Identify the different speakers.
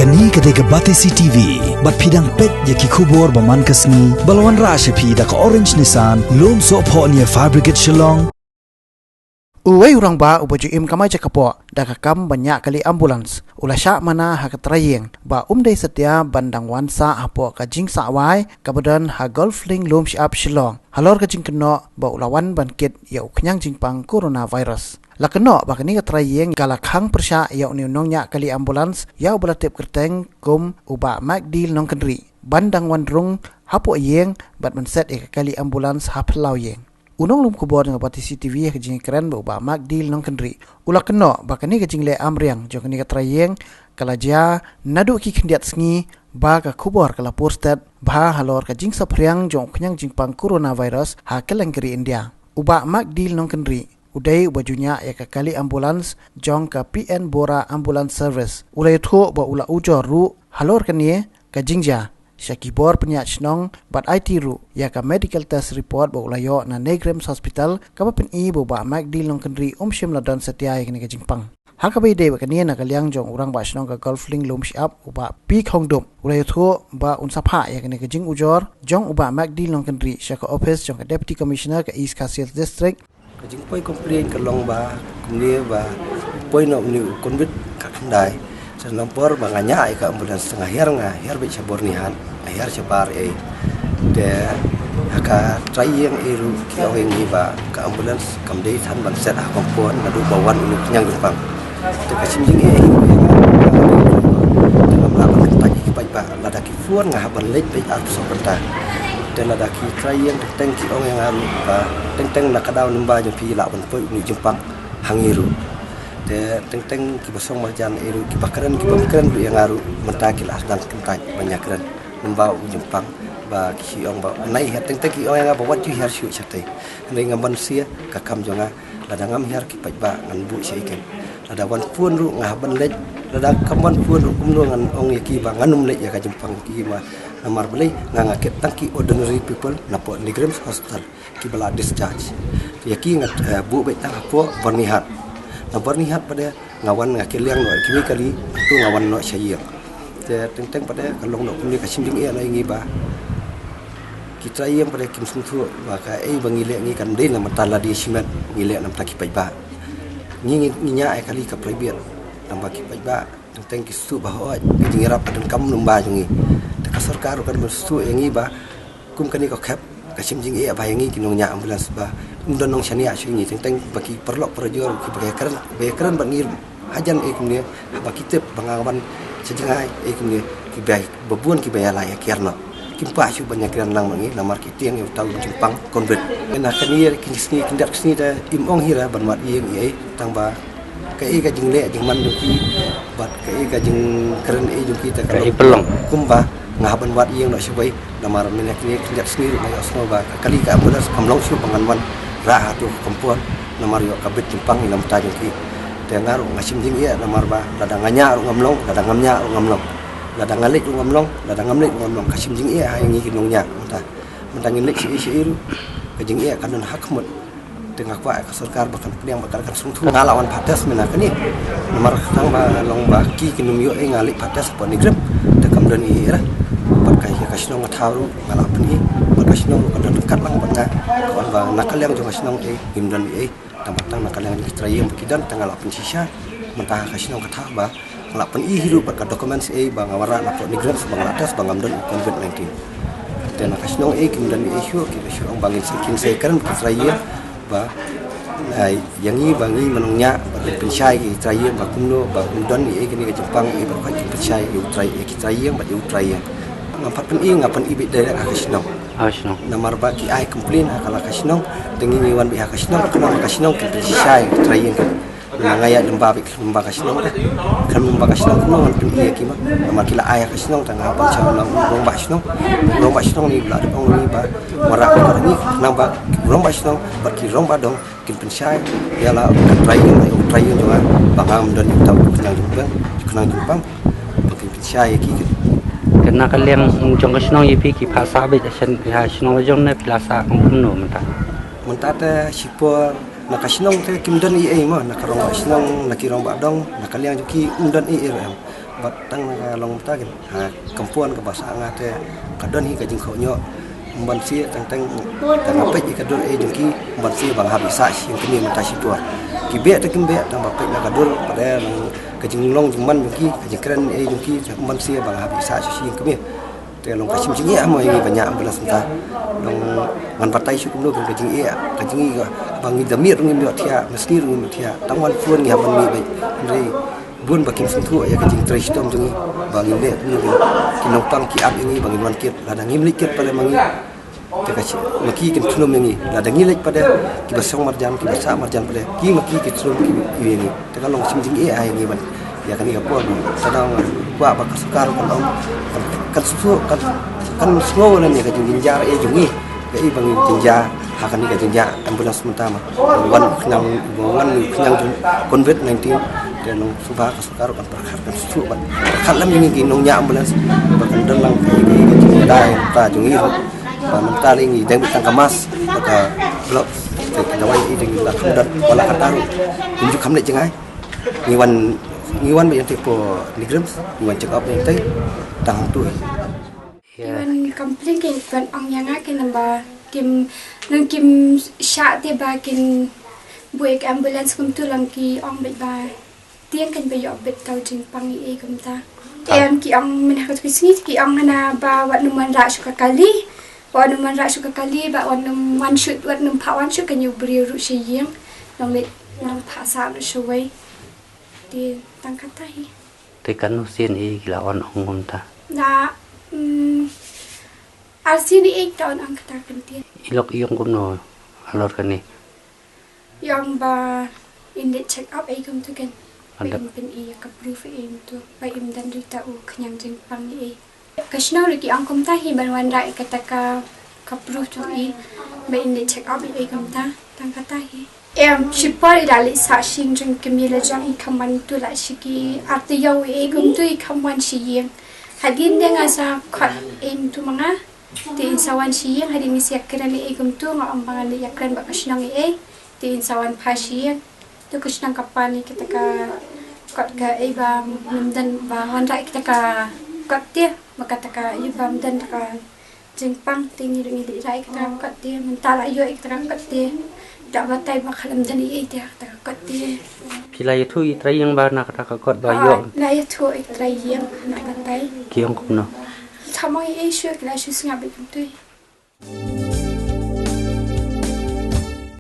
Speaker 1: Kani ketika Batisi TV, bat pidang pet yaki kubor baman kasni, balawan rasha pi dak orange nisan, lom so po niya fabricate shillong.
Speaker 2: Uway urang ba uboju im kamay cakapo dakakam banyak kali ambulans ula syak mana ha katrayeng ba umdai setia bandang wansa hapo kajing sawai kabadan ha golfling lom syap shilong halor kajing keno ba ulawan bankit ya uknyang jingpang coronavirus la keno ba kani katrayeng galakhang persya ya uniunongnya kali ambulans ya ubalatip kerteng kum uba magdil nong kendri bandang wandrung hapo yeng bat menset kali ambulans haplau yeng unong lum kubor dengan Batisi TV kejing keren ba magdil nong kendri ula keno bakani kejing le amriang jo kani katrayeng kalaja nadu ki kendiat sngi ba ka kubor kala postet ba halor kejing sapriang jong kenyang jingpang coronavirus ha kelengkeri India uba magdil nong kendri udai bajunya ya ka kali ambulans jong ka PN Bora Ambulance Service ulai tho ba ula ujor ru halor kani kajingja Syakibor penyat senong bat IT ru ya ka medical test report ba ulayo na Negrems Hospital ka pen I ba magdil nong kendri shim ladan setia ya kini ka jingpang haka bai dei ba kani na kaliang jong urang ba senong ka golfling lum shap uba pi khongdum ulai tho ba unsapha ya kini ka jing ujor jong uba magdil nong kendri syaka office jong ka deputy commissioner ka East Kasiel district
Speaker 3: ka jing poi complain ka long ba kumni ba poi no ni konbit ka kandai sanang por ba nganya ai ka ambulans tengah her be cabor nihan akhir cepat de haka trayeng iru ki aweng ni ba ka ambulans kam dei than ban set ha kompon na du bawan unu nyang gempang te ka simjing dalam laban tak ki ba la da ki fuan nga ban lek be ar so kata de la da ki trayeng teng ki aweng aru ba teng na kadaw numba jo pi la ban poi unu jempang hangiru de teng ki basong marjan iru ki bakaran bu yang aru mentakil asdan kentai banyak keren membawa Jepang ba ki ong ba nai het teng ki ong nga ba wat ju her shu chatai ngai ngaban sia ka kam jonga lada ngam her ki pai ba ngan bu sei ken lada wan pun ru nga ban lej lada kam wan pun ru kum no ngan ong ki ba nganum lej ya ka Jepang ki ma namar belai nga ket tangki ordinary people na po Negrems Hospital ki bala discharge ya ki ngat bu be tang po bernihat na bernihat pada ngawan nga keliang no kimi kali tu ngawan no syayang teng pada kalong nok ni kasim ding lai ngi ba kita yang pada kim sung thu ba ka bangile ngi kan dei na matala di simet ngile nam taki pai ba ngi nya ai kali ka private nam ba ki pai ba teng ki su ba ho ngi rap dan kam numba jungi te ka sarkar kan bersu ngi ba kum kani ko khap kasim ding ba ngi kinong nya ambulans ba undon nong shania shu ngi teng baki perlok perjor ki be keren ba ngir hajan kum ni ba kitep bangawan sejengai ikni ki baik bebuan ki bayala ya kierno kimpa syu banyak kiran lang mangi namar ki tiang yu tahu Jepang konvert ena kani kisni kindak kisni da imong hira banmat yeng ye tangba kai ga jingle jing man ki bat kai ga jing keren ju kita kalau pelong kumba ngaban wat yeng no shubai namar minak ni kindak kisni mai osno ba kali ka bodas kamlong syu panganwan ra atu kompuan namar yo kabet Jepang ilam tajung ki dengar ngasim ding ya namar ba lada nganya ngamlong lada ngamnya ngamlong lada ngalik ngamlong lada ngamlik ngamlong kasim ding ya ngi kinongnya mentang nglik si iru kajing ya kanon hakmut tengah kwa ka sarkar bakan pediang bakal kan sungtu ngalawan patas menakani namar tang ba long ba ki kinum yo ngalik patas po Negrem tekam dan ira pakai ka sinong tharu ngalapan i pakai sinong kan dekat lang banga kawan ba nakal yang jo sinong himdan tamatang nakalang distrayem kidan tanggal 8 sisa mentah kasinong katha ba ngalapan I hiru ka dokumen ba ngawara na po Negrem bang atas bangamdan COVID-19 dan kasinong kimdan issue ki issue ang bangin sakin sekeren distrayem ba yangi bangi menungnya pensai ki distrayem ba kumno ba umdan kini ke Jepang ba ka pensai yu tray ki distrayem ba yu trayem ngapat pen ngapan ibit dari kasinong namar ba ki ai komplain kala kasinong dengan iwan biha kasinong kenang kasinong ke sisai trayin ngaya lemba kasinong kan lemba kasinong kuno pen iya ki ma namar kila ai kasinong tanga ba cha nang rong ba kasinong ni bla ong ni ba mara ka ni nang ba rong ba kasinong ba ki rong ba dong kin pensai yala trayin juga bangam dan tahu kenang Jepang pakai pensai ki
Speaker 4: kena kalian jong kesnong yipi ki phasa be chen ha snong jong ne plasa kum no
Speaker 3: mentah te sipor na kasinong te kimdan I ma na karong kasinong na kirong ba dong na kaliang juki undan I batang long takin ha kampuan ke bahasa ngate kadon hi ka jing khonyo ban sia tang dan apa ji kadon jengki ban sia bang habisa sing kini mentashi tua ki be ta kim be tang bapak na kadon pada ka jing long jingman jengki ka jing keren jengki ban sia bang habisa sing kini te long ka sim jingi amo ini banyak ambulan ta long ngan patai su kumno ka jingi ga bang ni damir ngi mi thia meski ngi thia tang wan fuan ngi ban mi be ndai bun bakin sentuh ya kajing trash tom jungi bangin le ni kinopang ki ab ini bangin wan kit ladang imlik kit pada mangi te kachi maki kin tulum ini ladang ilik pada ki basong marjan ki basa marjan pada ki maki ki tulum ki ini te kalong sim jing ai ini ban ya kan iga pon sadang wa ba kasukar kan susu kan slow ni kajing jinjar jungi ga i bangin jinja hakan ni ka jinja ambulans mentama wan kenyang COVID-19 dan subah kasukar kan perkara susu ban kalam ini nong nya ambulans bahkan dalang ini dai ta jungi ban tali ini dan tang kemas maka blok dawai ini dengan kemudian wala kataru tunjuk kamne jengai ngiwan bayan tipo nigrams ngiwan check up yang tai tang tu
Speaker 5: Iwan komplain ke Iwan ang yang akin namba kim sya te ba kin buik ambulans kum tu lang ki ong bet ba tiang kan ba yo bet tau jing pang i kum ta em ki ong min ha ki singi ki ong hana ba wat numan ra suka kali ba wat num one shoot wat num pa one shoot kan yu bri ru shi yeng long le nang pa sa ru shoi ti tang kata hi
Speaker 4: te kan no sien gila on ongum ta
Speaker 5: na Arsini ek tahun angkat akan dia.
Speaker 4: ilok iyong kumno alor kani
Speaker 5: Yang ba in the check up ay kum tu kan.
Speaker 4: Ada.
Speaker 5: Baim pen iya ka proof im tu. Baim dan rita u kenyang jeng pang i. Kasno riki angkum ta hi banwan rai kata ka proof tu i. Ba in the check up ay kum ta tang kata hi. Em chipar idali sa shing jeng kemila jang i kaman tu la shiki arti yaw ay kum tu i kaman shiyeng. Hadin dia ngasa khot em tu mga ti insawan shiyeng hadin misyak ni ay kum tu nga ambangan ni yakran ba kasnang i. Ti insawan pa shiyeng. Tu kasnang kapani kita ka kot ka iba mumdan ba wanda kita ka kot dia makata ka iba mumdan ka jengpang tingi ngi rai kita kot dia mentala yo kita kot dia dak batai bakalam dan i dia kita kot dia
Speaker 4: pila itu itrayang ba nakata kot ba yo
Speaker 5: na itu itrayang na batai
Speaker 4: kiyong kumno
Speaker 5: thamoi e shu kla shu singa bikum tu